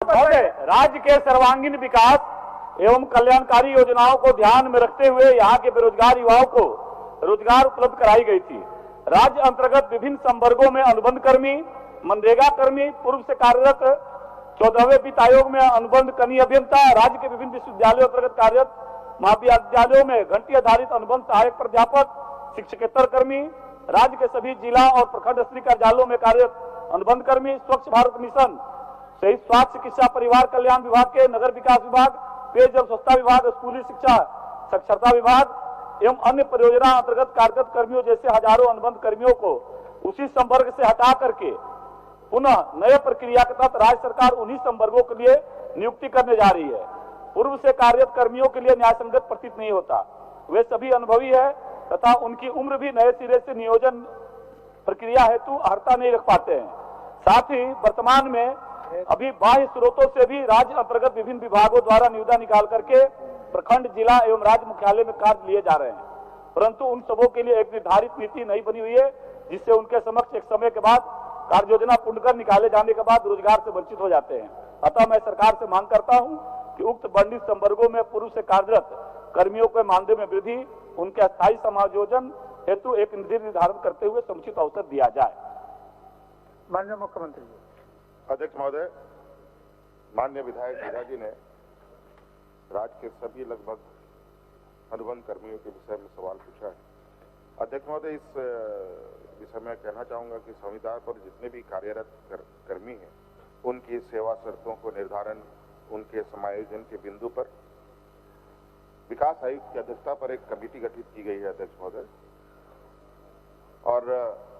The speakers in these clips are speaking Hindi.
महोदय, राज्य के सर्वांगीण विकास एवं कल्याणकारी योजनाओं को ध्यान में रखते हुए यहाँ के बेरोजगार युवाओं को रोजगार उपलब्ध कराई गई थी। राज्य अंतर्गत विभिन्न संवर्गों में अनुबंध कर्मी, मनरेगा कर्मी, पूर्व से कार्यरत 14वें वित्त आयोग में अनुबंध कनीय अभियंता, राज्य के विभिन्न विश्वविद्यालयों अंतर्गत कार्यरत महाविद्यालयों में घंटी आधारित अनुबंध सहायक प्राध्यापक, शिक्षकेतर कर्मी, राज्य के सभी जिला और प्रखंड स्तरीय कार्यालयों में कार्यरत अनुबंध कर्मी, स्वच्छ भारत मिशन सहित स्वास्थ्य, चिकित्सा, परिवार कल्याण विभाग के, नगर विकास विभाग, पेयजल स्वच्छता विभाग, स्कूली शिक्षा साक्षरता विभाग एवं अन्य परियोजना अंतर्गत कार्यरत कर्मियों जैसे हजारों अनुबंध कर्मियों को उसी संवर्ग से हटा करके पुनः नए प्रक्रिया के तहत राज्य सरकार उन्हीं संवर्गों के लिए नियुक्ति करने जा रही है। पूर्व से कार्यरत कर्मियों के लिए न्यायसंगत प्रतीत नहीं होता। वे सभी अनुभवी है तथा उनकी उम्र भी नए सिरे से नियोजन प्रक्रिया हेतु अर्हता नहीं रख पाते हैं। साथ ही वर्तमान में अभी बाह्य स्रोतों से भी राज्य अंतर्गत विभिन्न विभागों द्वारा निविदा निकाल करके प्रखंड, जिला एवं राज्य मुख्यालय में कार्य लिए जा रहे हैं, परंतु उन सबों के लिए एक निर्धारित नीति नहीं बनी हुई है, जिससे उनके समक्ष एक समय के बाद कार्य योजना पूर्ण कर निकाले जाने के बाद रोजगार से वंचित हो जाते हैं। अतः मैं सरकार से मांग करता हूं कि उक्त वर्णित संवर्गों में पूर्व से कार्यरत कर्मियों के मानदेय में वृद्धि, उनके अस्थायी समायोजन हेतु एक निधि निर्धारण करते हुए समुचित अवसर दिया जाए। माननीय मुख्यमंत्री जी। अध्यक्ष महोदय, माननीय विधायक मीरा जी ने राज्य के सभी लगभग अनुबंध कर्मियों के विषय में सवाल पूछा है। अध्यक्ष महोदय, इस विषय में कहना चाहूंगा कि संविदा पर जितने भी कार्यरत कर्मी हैं, उनकी सेवा शर्तों को निर्धारण, उनके समायोजन के बिंदु पर विकास आयुक्त की अध्यक्षता पर एक कमेटी गठित की गई है अध्यक्ष महोदय, और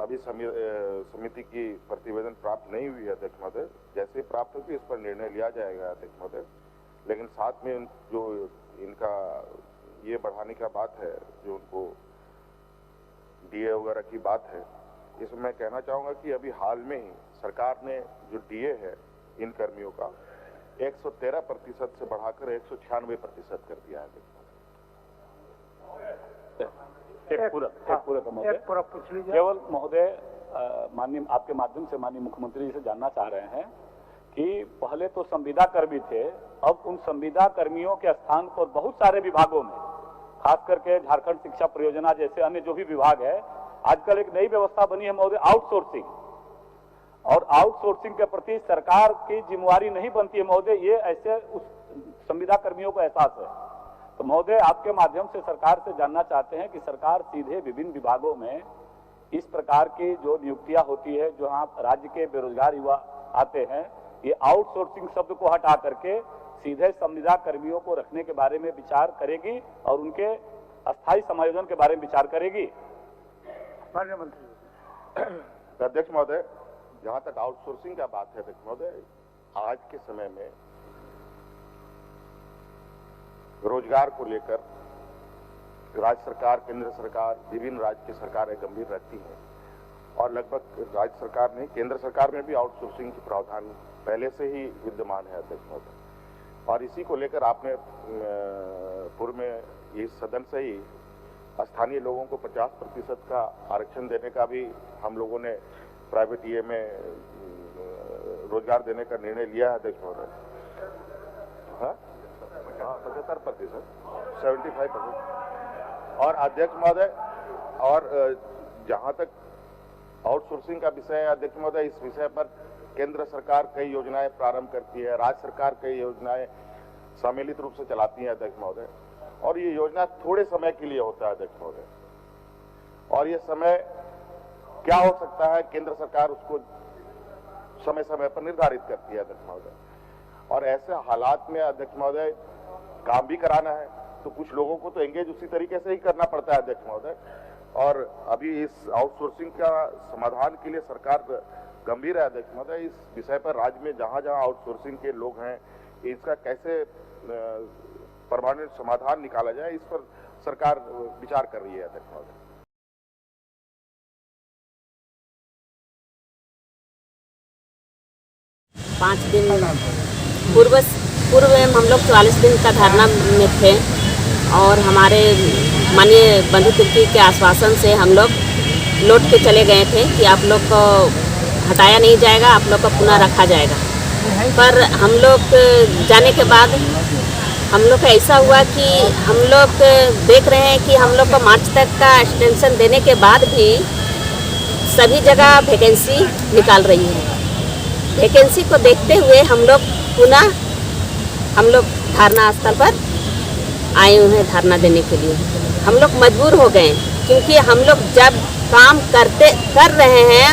अभी समिति की प्रतिवेदन प्राप्त नहीं हुई है अध्यक्ष महोदय। जैसे प्राप्त होगी इस पर निर्णय लिया जाएगा अध्यक्ष महोदय। लेकिन साथ में जो इनका ये बढ़ाने का बात है, जो उनको डीए वगैरह की बात है, इसमें मैं कहना चाहूंगा कि अभी हाल में ही सरकार ने जो डीए है इन कर्मियों का 113% से बढ़ाकर 196% कर दिया है। केवल महोदय, माननीय आपके माध्यम से माननीय मुख्यमंत्री जी से जानना चाह रहे हैं कि पहले तो संविदा कर्मी थे, अब उन संविदा कर्मियों के स्थान पर बहुत सारे विभागों में, खास करके झारखंड शिक्षा परियोजना जैसे अन्य जो भी विभाग है, आजकल एक नई व्यवस्था बनी है महोदय, आउटसोर्सिंग। और आउटसोर्सिंग के प्रति सरकार की जिम्मेवारी नहीं बनती है महोदय, ये ऐसे उस संविदा कर्मियों को एहसास है। तो महोदय, आपके माध्यम से सरकार से जानना चाहते हैं कि सरकार सीधे विभिन्न विभागों में इस प्रकार की जो नियुक्तियां होती है, जो यहाँ राज्य के बेरोजगार युवा आते हैं, ये आउटसोर्सिंग शब्द को हटा करके सीधे संविदा कर्मियों को रखने के बारे में विचार करेगी और उनके अस्थायी समायोजन के बारे में विचार करेगी। माननीय मंत्री। अध्यक्ष महोदय, जहां तक आउटसोर्सिंग का बात है अध्यक्ष महोदय, आज के समय में रोजगार को लेकर राज्य सरकार, केंद्र सरकार, विभिन्न राज्य की सरकारें गंभीर रहती हैं, और लगभग राज्य सरकार नहीं, केंद्र सरकार में भी आउटसोर्सिंग की प्रावधान पहले से ही विद्यमान है अध्यक्ष महोदय। और इसी को लेकर आपने पूर्व में इस सदन से ही स्थानीय लोगों को 50% का आरक्षण देने का भी हम लोगों ने प्राइवेट ईए में रोजगार देने का निर्णय लिया है अध्यक्ष महोदय। हाँ, 75%, 75%। और अध्यक्ष महोदय, और जहां तक आउटसोर्सिंग का विषय है अध्यक्ष महोदय, इस विषय पर केंद्र सरकार कई योजनाएं प्रारंभ करती है, राज्य सरकार कई योजनाएं सम्मिलित रूप से चलाती है अध्यक्ष महोदय, और ये योजना थोड़े समय के लिए होता है अध्यक्ष महोदय, और ये समय क्या हो सकता है, केंद्र सरकार उसको समय समय पर निर्धारित करती है अध्यक्ष महोदय। और ऐसे हालात में अध्यक्ष महोदय काम भी कराना है तो कुछ लोगों को तो एंगेज उसी तरीके से ही करना पड़ता है अध्यक्ष महोदय। और अभी इस आउटसोर्सिंग का समाधान के लिए सरकार गंभीर है अध्यक्ष महोदय। इस विषय पर राज्य में जहां जहां आउटसोर्सिंग के लोग हैं, इसका कैसे परमानेंट समाधान निकाला जाए, इस पर सरकार विचार कर रही है अध्यक्ष महोदय। पाँच दिन पूर्व में हम लोग 44 दिन का धरना में थे, और हमारे माननीय बंधु तिर्की के आश्वासन से हम लोग लौट के चले गए थे कि आप लोग को हटाया नहीं जाएगा, आप लोग को पुनः रखा जाएगा। पर हम लोग जाने के बाद हम लोग का ऐसा हुआ कि हम लोग देख रहे हैं कि हम लोग को मार्च तक का एक्सटेंशन देने के बाद भी सभी जगह वैकेंसी निकाल रही है। वैकेंसी को देखते हुए हम लोग पुनः धरना स्थल पर आए हुए हैं धरना देने के लिए। हम लोग मजबूर हो गए क्योंकि हम लोग जब काम कर रहे हैं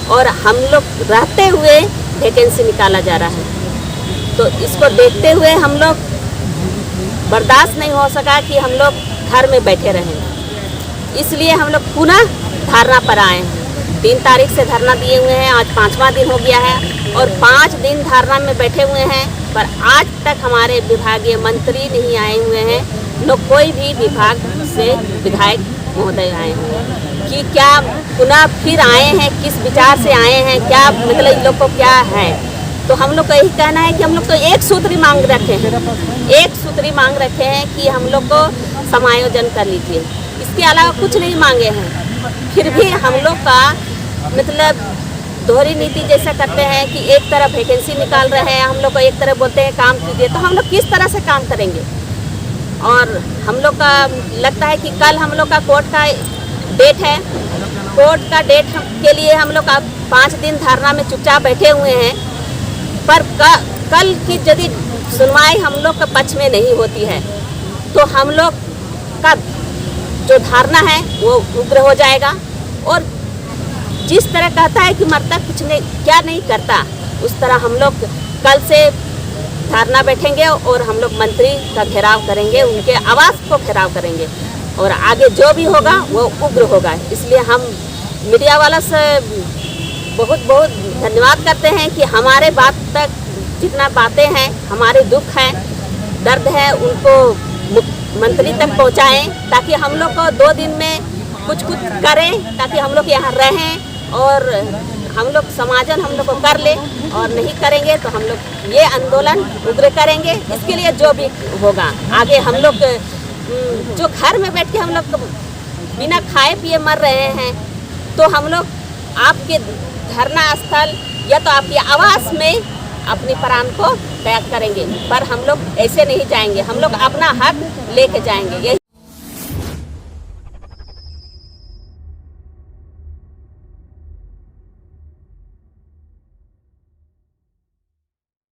और हम लोग रहते हुए वैकेंसी निकाला जा रहा है, तो इसको देखते हुए हम लोग बर्दाश्त नहीं हो सका कि हम लोग घर में बैठे रहें। इसलिए हम लोग पुनः धरना पर आए हैं। 3 तारीख से धरना दिए हुए हैं, आज 5वां दिन हो गया है और 5 दिन धरना में बैठे हुए हैं, पर आज तक हमारे विभागीय मंत्री नहीं आए हुए हैं, न कोई भी विभाग से विधायक महोदय आए हैं कि क्या पुनः फिर आए हैं, किस विचार से आए हैं, क्या मतलब इन लोग को क्या है। तो हम लोग का यही कहना है कि हम लोग तो एक सूत्री मांग रखे हैं कि हम लोग को समायोजन कर लीजिए, इसके अलावा कुछ नहीं मांगे हैं। फिर भी हम लोग का मतलब दोहरी नीति जैसा करते हैं कि एक तरफ वैकेंसी निकाल रहे हैं, हम लोग को एक तरफ बोलते हैं काम कीजिए, तो हम लोग किस तरह से काम करेंगे। और हम लोग का लगता है कि कल हम लोग का कोर्ट का डेट है, कोर्ट का डेट के लिए हम लोग 5 दिन धरना में चुपचाप बैठे हुए हैं, पर कल की यदि सुनवाई हम लोग के पक्ष में नहीं होती है तो हम लोग का जो धारणा है वो उग्र हो जाएगा। और जिस तरह कहता है कि मरता कुछ नहीं क्या नहीं करता, उस तरह हम लोग कल से धरना बैठेंगे और हम लोग मंत्री का घेराव करेंगे, उनके आवास को घेराव करेंगे और आगे जो भी होगा वो उग्र होगा। इसलिए हम मीडिया वाला से बहुत बहुत धन्यवाद करते हैं कि हमारे बात तक जितना बातें हैं, हमारे दुख हैं, दर्द है, उनको मंत्री तक पहुंचाएं, ताकि हम लोग को 2 दिन में कुछ करें, ताकि हम लोग यहाँ रहें और हम लोग समाजन हम लोग को कर ले। और नहीं करेंगे तो हम लोग ये आंदोलन उग्र करेंगे। इसके लिए जो भी होगा आगे हम लोग जो घर में बैठ के हम लोग बिना खाए पिए मर रहे हैं, तो हम लोग आपके धरना स्थल या तो आपके आवास में अपनी प्राण को त्याग करेंगे, पर हम लोग ऐसे नहीं जाएंगे, हम लोग अपना हक लेके जाएंगे। यही